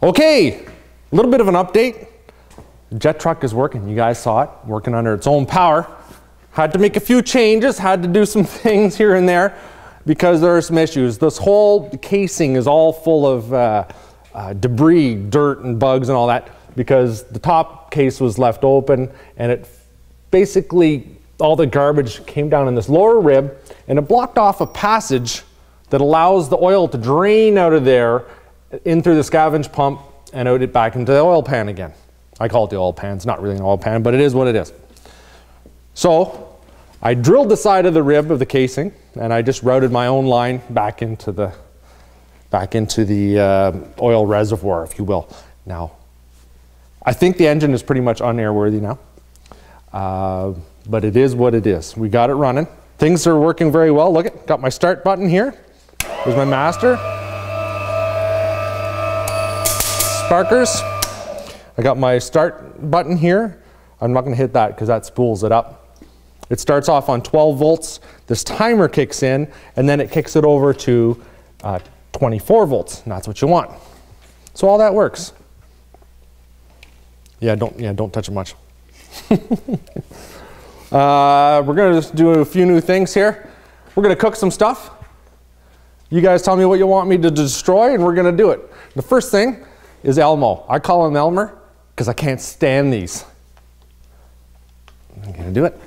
Okay, a little bit of an update. The jet truck is working. You guys saw it, working under its own power. Had to make a few changes, had to do some things here and there because there are some issues. This whole casing is all full of debris, dirt and bugs and all that because the top case was left open and it basically, all the garbage came down in this lower rib and it blocked off a passage that allows the oil to drain out of there in through the scavenge pump and out it back into the oil pan again. I call it the oil pan. It's not really an oil pan, but it is what it is. So I drilled the side of the rib of the casing and I just routed my own line back into the oil reservoir, if you will. Now, I think the engine is pretty much unairworthy now, but it is what it is. We got it running. Things are working very well. Look at, got my start button here. There's my master. Sparkers. I got my start button here. I'm not going to hit that because that spools it up. It starts off on 12 volts. This timer kicks in and then it kicks it over to 24 volts. And that's what you want. So all that works. Yeah, don't touch it much. We're going to just do a few new things here. We're going to cook some stuff. You guys tell me what you want me to destroy and we're going to do it. The first thing is Elmo. I call him Elmer because I can't stand these. I'm going to do it.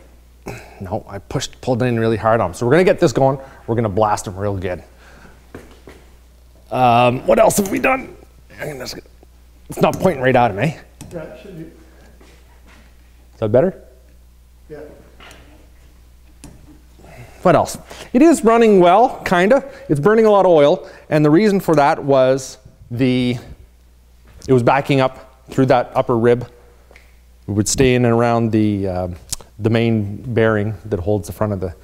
No, I pulled in really hard on him. So we're going to get this going. We're going to blast him real good. What else have we done? It's not pointing right at him, eh? Yeah, it should be. Is that better? Yeah. What else? It is running well, kinda. It's burning a lot of oil, and the reason for that was it was backing up through that upper rib. It would stay in and around the main bearing that holds the front of the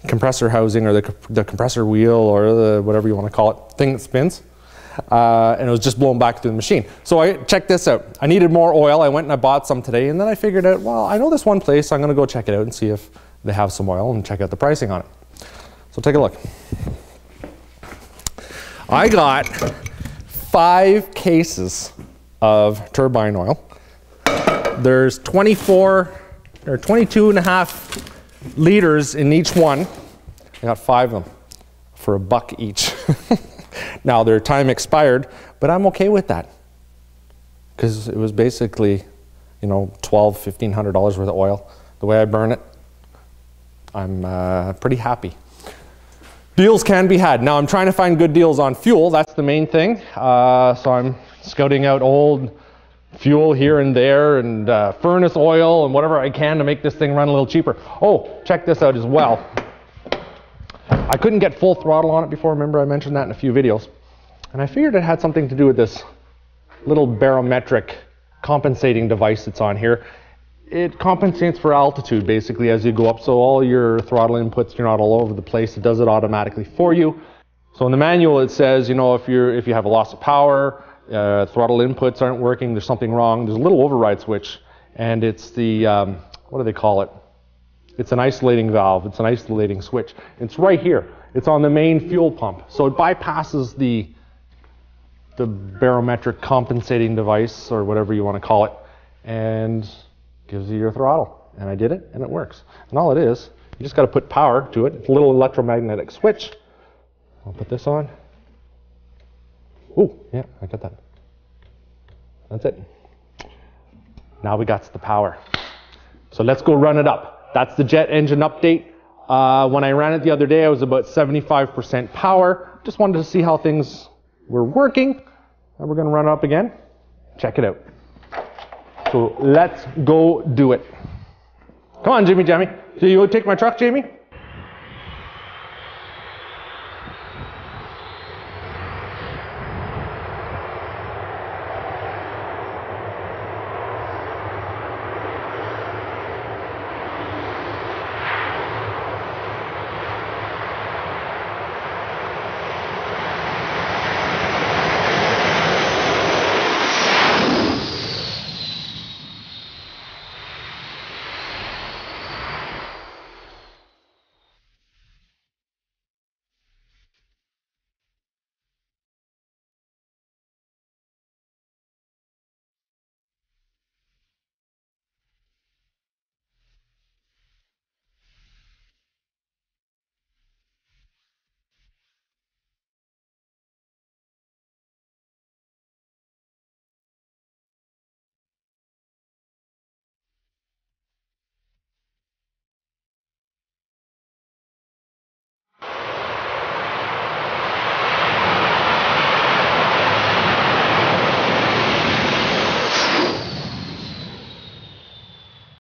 compressor housing or the compressor wheel or the whatever you want to call it, thing that spins. And it was just blowing back through the machine. So I checked this out. I needed more oil. I went and I bought some today and then I figured out, well, I know this one place. I'm going to go check it out and see if they have some oil and check out the pricing on it. So take a look. I got 5 cases of turbine oil. There's 22 and a half liters in each one. I got 5 of them for $1 each. Now their time expired, but I'm okay with that because it was basically, you know, $1,200–1,500 worth of oil. The way I burn it, I'm pretty happy. Deals can be had. Now I'm trying to find good deals on fuel. That's the main thing. So I'm scouting out old fuel here and there and furnace oil and whatever I can to make this thing run a little cheaper. Oh, check this out as well. I couldn't get full throttle on it before. Remember I mentioned that in a few videos. And I figured it had something to do with this little barometric compensating device that's on here. It compensates for altitude basically as you go up. So all your throttle inputs, you're not all over the place. It does it automatically for you. So in the manual it says, you know, if you have a loss of power, throttle inputs aren't working, there's something wrong. There's a little override switch and it's the, what do they call it? It's an isolating valve. It's an isolating switch. It's right here. It's on the main fuel pump. So it bypasses the barometric compensating device or whatever you want to call it and gives you your throttle. And I did it and it works. And all it is, you just got to put power to it. It's a little electromagnetic switch. I'll put this on. Oh, yeah, I got that. That's it. Now we got the power. So let's go run it up. That's the jet engine update. When I ran it the other day, I was about 75% power. Just wanted to see how things were working. And we're going to run it up again. Check it out. So let's go do it. Come on, Jimmy Jammy. So you take my truck, Jamie?